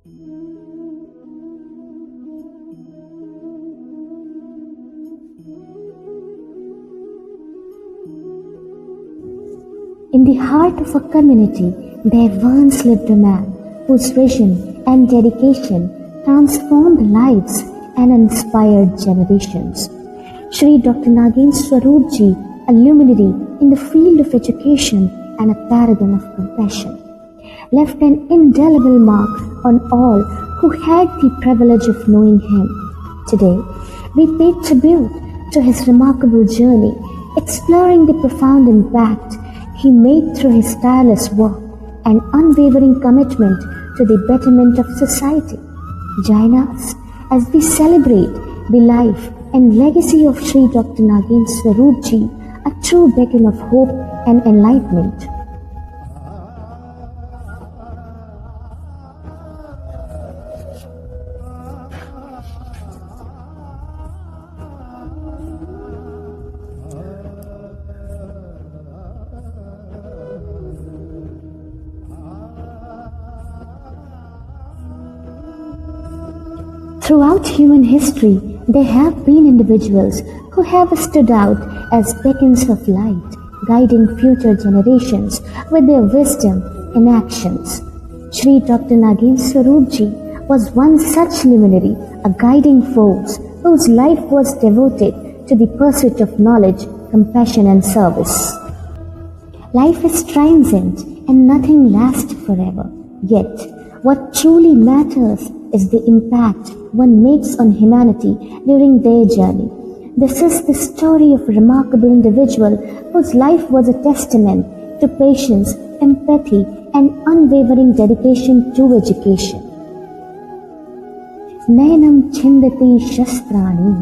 In the heart of a community, there once lived a man whose vision and dedication transformed lives and inspired generations. Shri Dr. Nagendra Swaroop Ji, a luminary in the field of education and a paragon of compassion, left an indelible mark on all who had the privilege of knowing him. Today, we pay tribute to his remarkable journey, exploring the profound impact he made through his tireless work and unwavering commitment to the betterment of society. Join us as we celebrate the life and legacy of Shri Dr. Nagendra Swaroop Ji, a true beacon of hope and enlightenment. Throughout human history, there have been individuals who have stood out as beacons of light, guiding future generations with their wisdom and actions. Shri Dr. Nagendra Swaroop Ji was one such luminary, a guiding force whose life was devoted to the pursuit of knowledge, compassion and service. Life is transient and nothing lasts forever. Yet, what truly matters is the impact one makes on humanity during their journey. This is the story of a remarkable individual whose life was a testament to patience, empathy, and unwavering dedication to education. Nayanam chindati shastrani,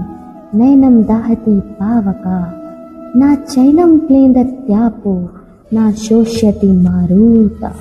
nayanam dahati pavaka, na chainam plendatyapo, na shoshyati maruta.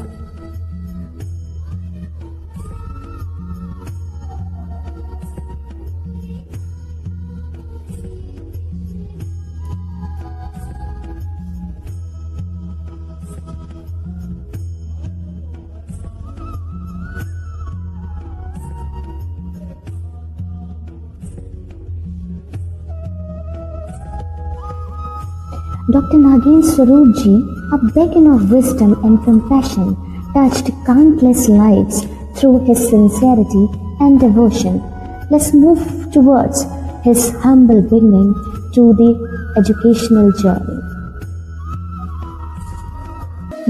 Dr. Nagendra Swaroop Ji, a beacon of wisdom and compassion, touched countless lives through his sincerity and devotion. Let's move towards his humble beginning to the educational journey.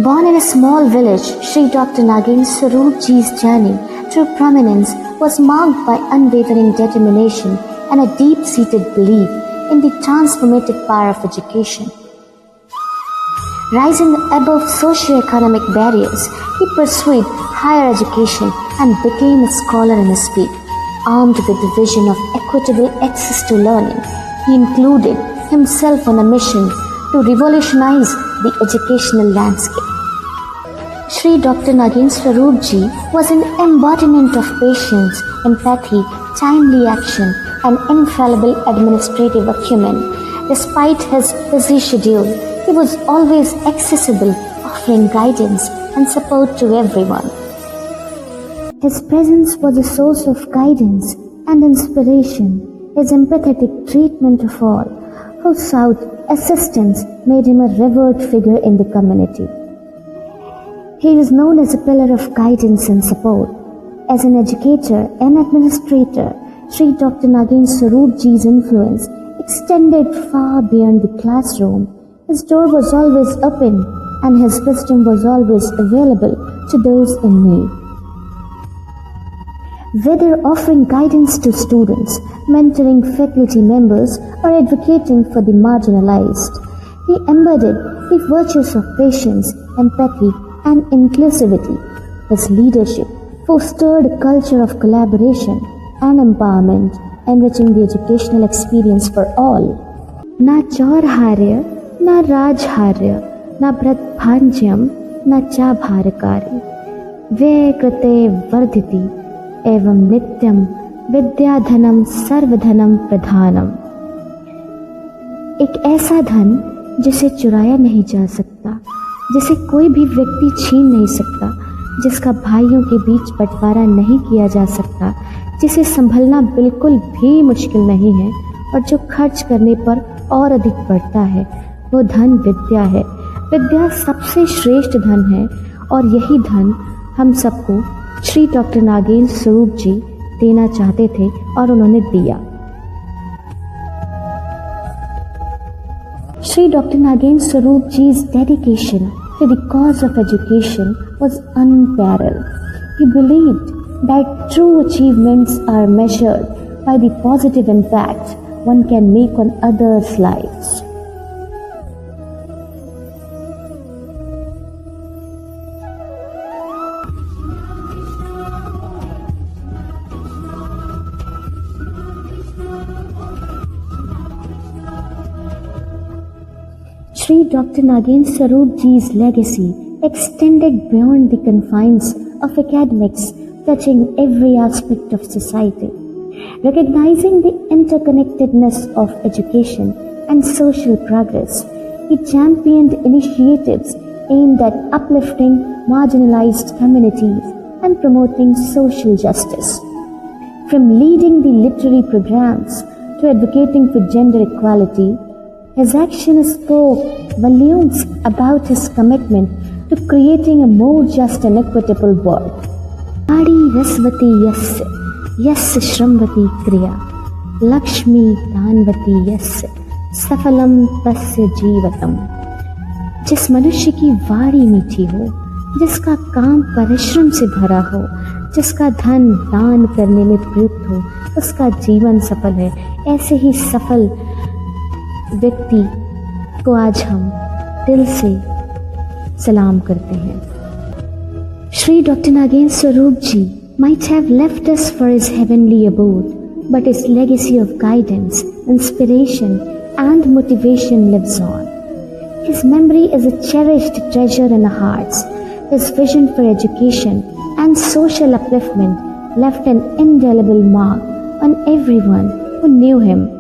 Born in a small village, Shri Dr. Nagendra Swaroop Ji's journey to prominence was marked by unwavering determination and a deep-seated belief in the transformative power of education. Rising above socio-economic barriers, he pursued higher education and became a scholar in his field. Armed with the vision of equitable access to learning, he included himself on a mission to revolutionize the educational landscape. Shri Dr. Nagendra Swaroop Ji was an embodiment of patience, empathy, timely action, and infallible administrative acumen. Despite his busy schedule, he was always accessible, offering guidance and support to everyone. His presence was a source of guidance and inspiration. His empathetic treatment of all who sought assistance made him a revered figure in the community. He is known as a pillar of guidance and support. As an educator and administrator, Shri Dr. Nagendra Swaroop Ji's influence extended far beyond the classroom. His door was always open and his wisdom was always available to those in need. Whether offering guidance to students, mentoring faculty members, or advocating for the marginalized, he embodied the virtues of patience, empathy, and inclusivity. His leadership fostered a culture of collaboration and empowerment, enriching the educational experience for all. Na chaurharya, na rajharya, na bhratbhanjyam, na cha bharakari, ve krate vardhiti, evam nityam विद्याधनम सर्वधनम प्रधानम। एक ऐसा धन जिसे चुराया नहीं जा सकता, जिसे कोई भी व्यक्ति छीन नहीं सकता, जिसका भाइयों के बीच बंटवारा नहीं किया जा सकता, जिसे संभलना बिल्कुल भी मुश्किल नहीं है और जो खर्च करने पर और अधिक बढ़ता है, वो धन विद्या है। विद्या सबसे श्रेष्ठ धन है और यही धन हम सबको श्री डॉक्टर नागेंद्र स्वरूप जी देना चाहते थे और उन्होंने दिया। Sri Dr. Nagen's Swaroop Ji's dedication to the cause of education was unparalleled. He believed that true achievements are measured by the positive impact one can make on others' lives. Sri Dr. Nagen's Swaroop Ji's legacy extended beyond the confines of academics, touching every aspect of society. Recognizing the interconnectedness of education and social progress, he championed initiatives aimed at uplifting marginalized communities and promoting social justice. From leading the literary programs to advocating for gender equality, his actions spoke volumes about his commitment to creating a more just and equitable world. Adi rasvati yasya, yasya shramvati kriya, lakshmi danvati yasya, safalam tasya जीवतम। जिस मनुष्य की वाणी मीठी हो, जिसका काम परिश्रम से भरा हो, जिसका धन दान करने में प्रयुक्त हो, उसका जीवन सफल है। ऐसे ही सफल व्यक्ति को आज हम दिल से सलाम करते हैं। Sri Dr. Nagen's Swaroop Ji might have left us for his heavenly abode, but his legacy of guidance, inspiration, and motivation lives on. His memory is a cherished treasure in our hearts. His vision for education and social upliftment left an indelible mark on everyone who knew him.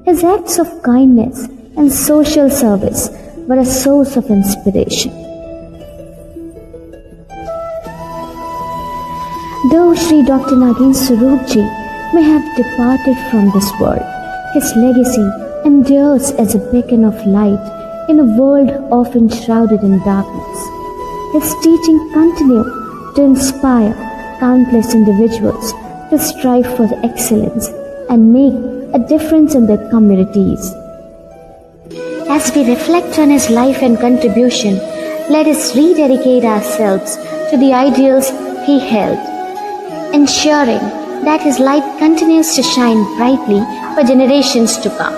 His acts of kindness and social service were a source of inspiration. Though Sri Dr. Nagen's Swaroop Ji may have departed from this world, his legacy endures as a beacon of light in a world often shrouded in darkness. His teaching continue to inspire countless individuals to strive for excellence and make a difference in their communities. As we reflect on his life and contribution, let us rededicate ourselves to the ideals he held, ensuring that his light continues to shine brightly for generations to come.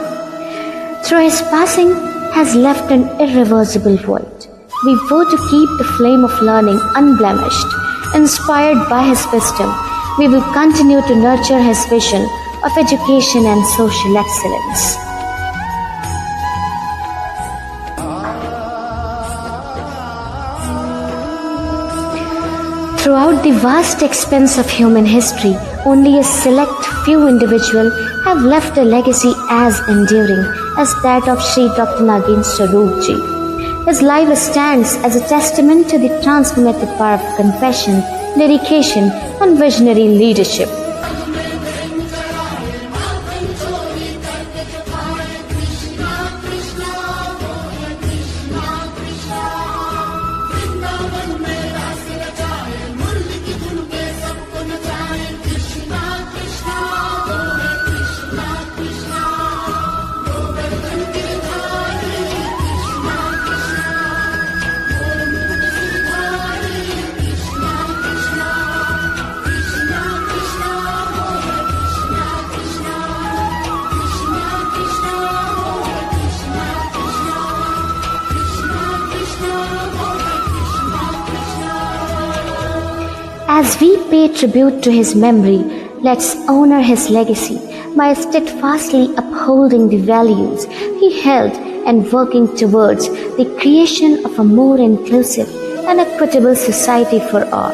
Through his passing has left an irreversible void. We vow to keep the flame of learning unblemished. Inspired by his wisdom, we will continue to nurture his vision of education and social excellence. Throughout the vast expanse of human history, only a select few individuals have left a legacy as enduring as that of Sri Dr. Nagen's Swaroop Ji. His life stands as a testament to the transformative power of compassion, dedication, and visionary leadership. As we pay tribute to his memory, let's honor his legacy by steadfastly upholding the values he held and working towards the creation of a more inclusive and equitable society for all.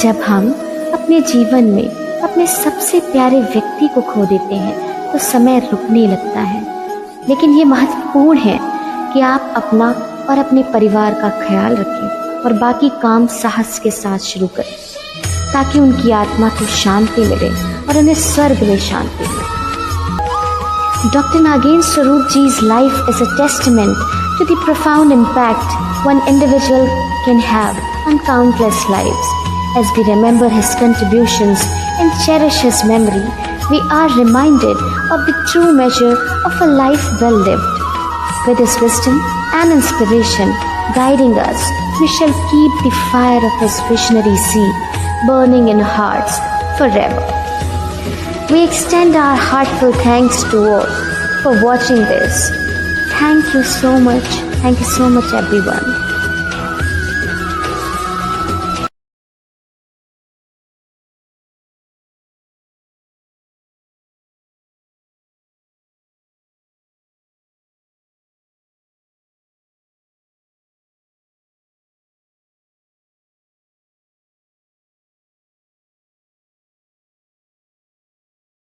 जब हम अपने जीवन में अपने सबसे प्यारे व्यक्ति को खो देते हैं तो समय रुकने लगता है, लेकिन ये महत्वपूर्ण है कि आप अपना और अपने परिवार का ख्याल रखें और बाकी काम साहस के साथ शुरू करें ताकि उनकी आत्मा को शांति मिले और उन्हें स्वर्ग में शांति मिले। Dr. Nagin Swaroop Ji's life is a testament to the profound impact one individual can have on countless lives. As we remember his contributions and cherish his memory, we are reminded of the true measure of a life well lived. With his wisdom and inspiration guiding us, we shall keep the fire of his visionary seed burning in hearts forever. We extend our heartfelt thanks to all for watching this. Thank you so much. Thank you so much, everyone.